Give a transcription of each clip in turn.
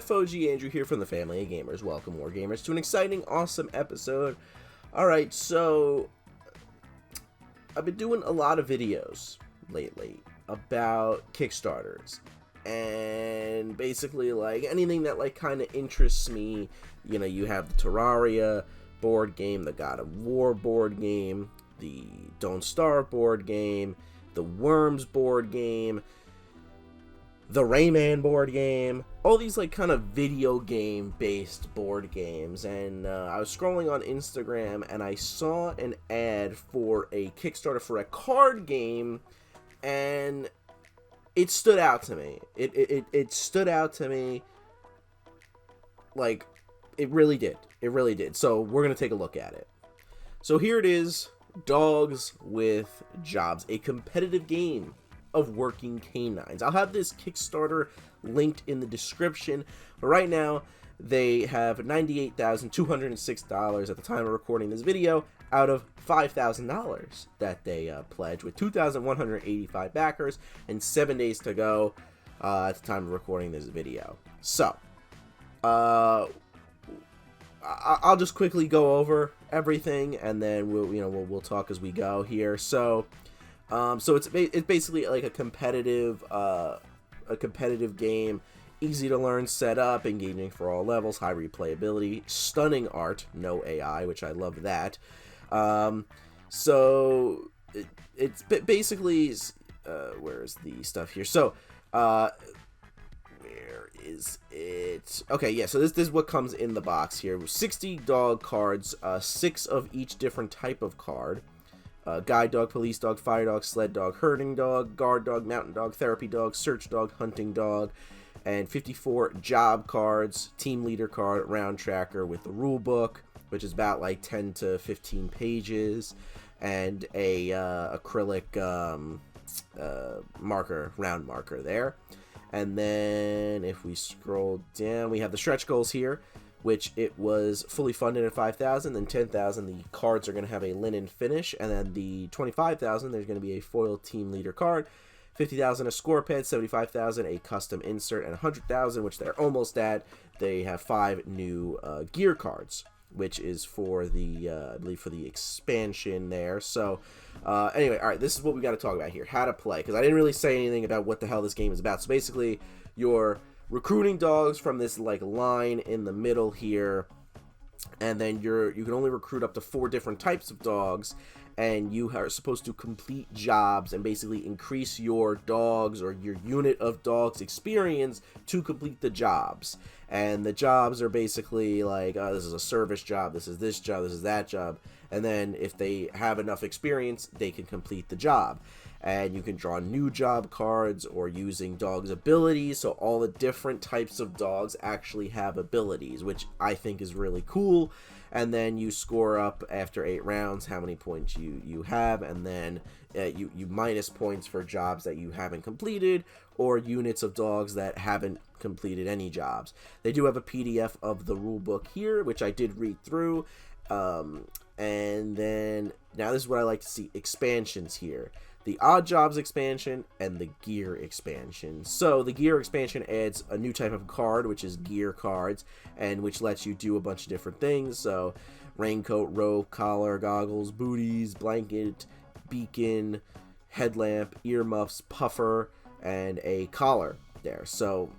FOG Andrew here from the Family of Gamers. Welcome, War Gamers, to an exciting, awesome episode. Alright, so I've been doing a lot of videos lately about Kickstarters. And basically, like, anything that, like, kind of interests me. You know, you have the Terraria board game, the God of War board game, the Don't Starve board game, the Worms board game, the Rayman board game, all these like kind of video game based board games. And I was scrolling on Instagram and I saw an ad for a Kickstarter for a card game, and it stood out to me. It stood out to me, like, it really did. It really did. So we're going to take a look at it. So here it is, Dogs with Jobs, a competitive game of working canines. I'll have this Kickstarter linked in the description, but right now they have $98,206 at the time of recording this video out of $5,000 that they pledged, with 2,185 backers and 7 days to go at the time of recording this video. So I'll just quickly go over everything, and then we'll talk as we go here. So it's basically like a competitive game, easy to learn setup, engaging for all levels, high replayability, stunning art, no AI, which I love that. So it's basically where is the stuff here? So where is it? Okay, yeah, so this is what comes in the box here. 60 dog cards, 6 of each different type of card. Guide dog, police dog, fire dog, sled dog, herding dog, guard dog, mountain dog, therapy dog, search dog, hunting dog, and 54 job cards, team leader card, round tracker with the rule book, which is about like 10 to 15 pages, and a acrylic round marker there. And then if we scroll down, we have the stretch goals here, which it was fully funded at $5,000. Then $10,000, the cards are going to have a linen finish, and then the $25,000, there's going to be a foil team leader card, $50,000 a score pad, $75,000 a custom insert, and $100,000, which they're almost at. They have 5 new gear cards, which is for the I believe for the expansion there. So anyway, all right, this is what we got to talk about here: how to play, because I didn't really say anything about what the hell this game is about. So basically, you're recruiting dogs from this like line in the middle here, and then you can only recruit up to 4 different types of dogs, and you are supposed to complete jobs and basically increase your dogs or your unit of dogs experience to complete the jobs. And the jobs are basically like, this is a service job, this is this job, this is that job, and then if they have enough experience, they can complete the job. And you can draw new job cards or using dogs' abilities, so all the different types of dogs actually have abilities, which I think is really cool. And then you score up after 8 rounds how many points you have, and then you minus points for jobs that you haven't completed or units of dogs that haven't completed any jobs. They do have a PDF of the rule book here, which I did read through. And then now this is what I like to see: expansions here. The Odd Jobs expansion and the Gear expansion. So the Gear expansion adds a new type of card, which is gear cards, and which lets you do a bunch of different things. So raincoat, rope, collar, goggles, booties, blanket, beacon, headlamp, earmuffs, puffer, and a collar there. So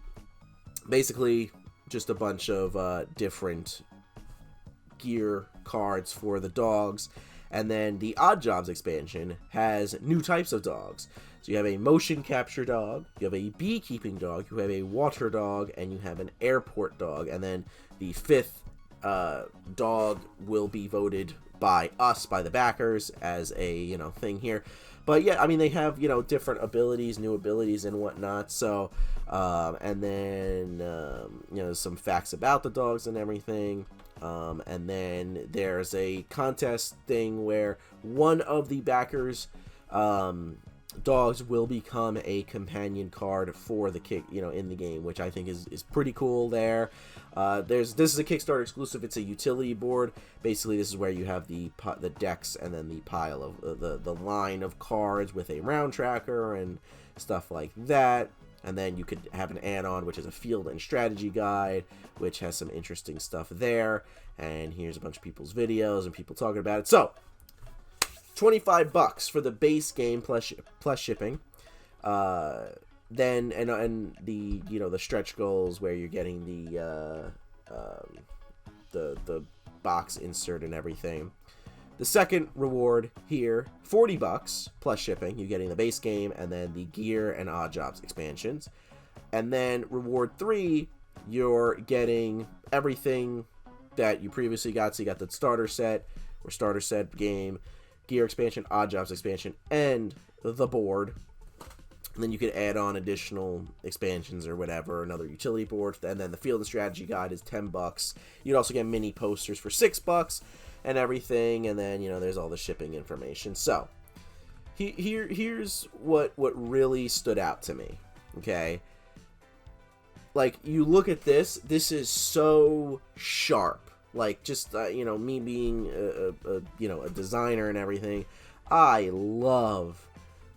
basically just a bunch of different gear cards for the dogs. And then the Odd Jobs expansion has new types of dogs. So you have a motion capture dog, you have a beekeeping dog, you have a water dog, and you have an airport dog. And then the 5th dog will be voted by us, by the backers, as a thing here. But yeah, I mean, they have different abilities, new abilities and whatnot. So and then some facts about the dogs and everything. And then there's a contest thing where one of the backers' dogs will become a companion card for the in the game, which I think is pretty cool there. This is a Kickstarter exclusive. It's a utility board. Basically, this is where you have the decks and then the pile of the line of cards with a round tracker and stuff like that. And then you could have an add-on, which is a field and strategy guide, which has some interesting stuff there. And here's a bunch of people's videos and people talking about it. So, $25 for the base game plus shipping. Then and the the stretch goals where you're getting the box insert and everything. The second reward here, $40 plus shipping. You're getting the base game and then the gear and odd jobs expansions. And then reward 3, you're getting everything that you previously got. So you got the starter set or starter set game, gear expansion, odd jobs expansion, and the board. And then you could add on additional expansions or whatever, another utility board. And then the field and strategy guide is $10. You'd also get mini posters for $6 and everything. And then, there's all the shipping information. So here's what really stood out to me. Okay. Like, you look at this is so sharp. Like, just, me being a designer and everything, I love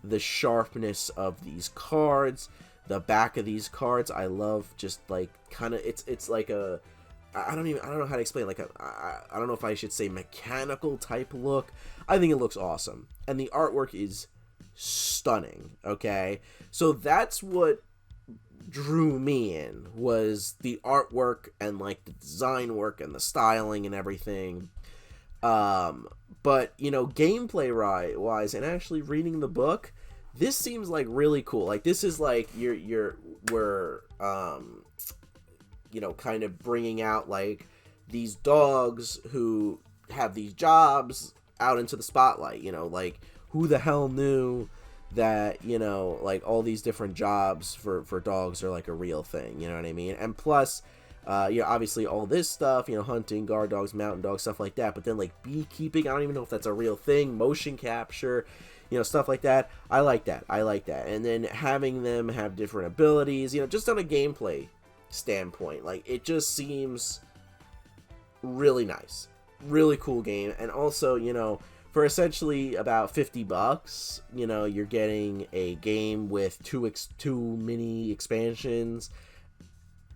the sharpness of these cards, the back of these cards. I love just like kind of it's like a I don't know how to explain, like I don't know if I should say mechanical type look. I think it looks awesome, and the artwork is stunning. Okay, so that's what drew me in, was the artwork and like the design work and the styling and everything. But gameplay wise and actually reading the book, this seems like really cool. Like, this is like we're kind of bringing out like these dogs who have these jobs out into the spotlight. Like, who the hell knew that like all these different jobs for dogs are like a real thing, you know what I mean? And plus obviously all this stuff, hunting, guard dogs, mountain dogs, stuff like that. But then like beekeeping, I don't even know if that's a real thing. Motion capture, stuff like that. I like that. And then having them have different abilities, just on a gameplay standpoint, like, it just seems really nice, really cool game. And also, for essentially about $50, you're getting a game with two mini expansions.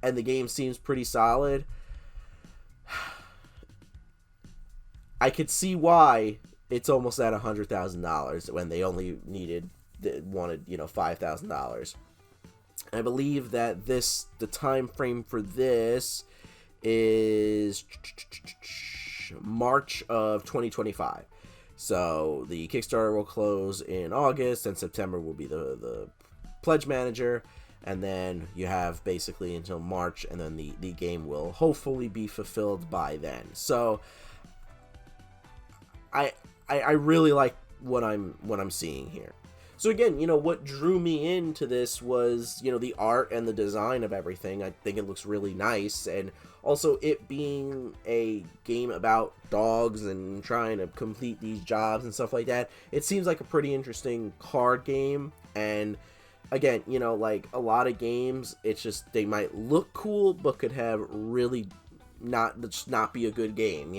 And the game seems pretty solid. I could see why it's almost at $100,000 when they only wanted $5,000. I believe that the time frame for this is March of 2025. So the Kickstarter will close in August, and September will be the pledge manager. And then you have basically until March, and then the game will hopefully be fulfilled by then. So I really like what I'm seeing here. So again, what drew me into this was, the art and the design of everything. I think it looks really nice, and also it being a game about dogs and trying to complete these jobs and stuff like that. It seems like a pretty interesting card game. And again, like a lot of games, it's just they might look cool, but could have really not be a good game.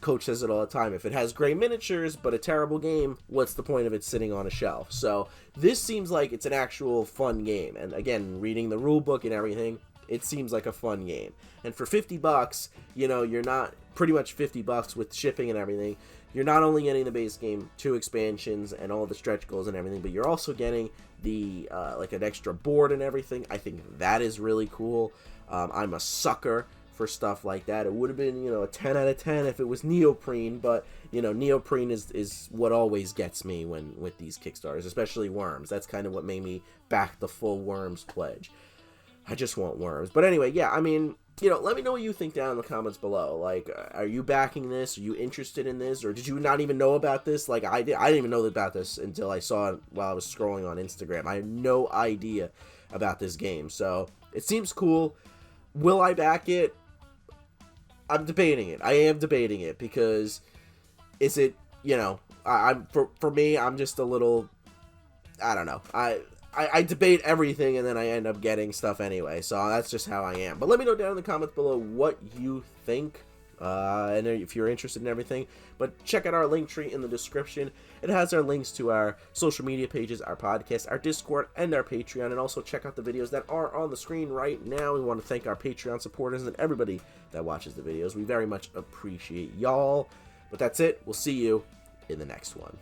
Coach says it all the time: if it has great miniatures but a terrible game, what's the point of it sitting on a shelf? So this seems like it's an actual fun game. And again, reading the rule book and everything, it seems like a fun game. And for $50, you're not pretty much $50 with shipping and everything. You're not only getting the base game, 2 expansions, and all the stretch goals and everything, but you're also getting the like an extra board and everything. I think that is really cool. I'm a sucker for stuff like that. It would have been, a 10 out of 10 if it was neoprene, but neoprene is what always gets me with these Kickstarters, especially Worms. That's kind of what made me back the full Worms pledge. I just want Worms. But anyway, yeah, I mean, let me know what you think down in the comments below. Like, are you backing this? Are you interested in this? Or did you not even know about this? Like I did. I didn't even know about this until I saw it while I was scrolling on Instagram. I had no idea about this game. So it seems cool. Will I back it? I'm debating it. I am debating it because is it, I'm for me, I'm just a little, I don't know. I debate everything, and then I end up getting stuff anyway. So that's just how I am. But let me know down in the comments below what you think And if you're interested in everything, but check out our link tree in the description. It has our links to our social media pages, our podcast, our Discord, and our Patreon. And also check out the videos that are on the screen right now. We want to thank our Patreon supporters and everybody that watches the videos. We very much appreciate y'all. But that's it. We'll see you in the next one.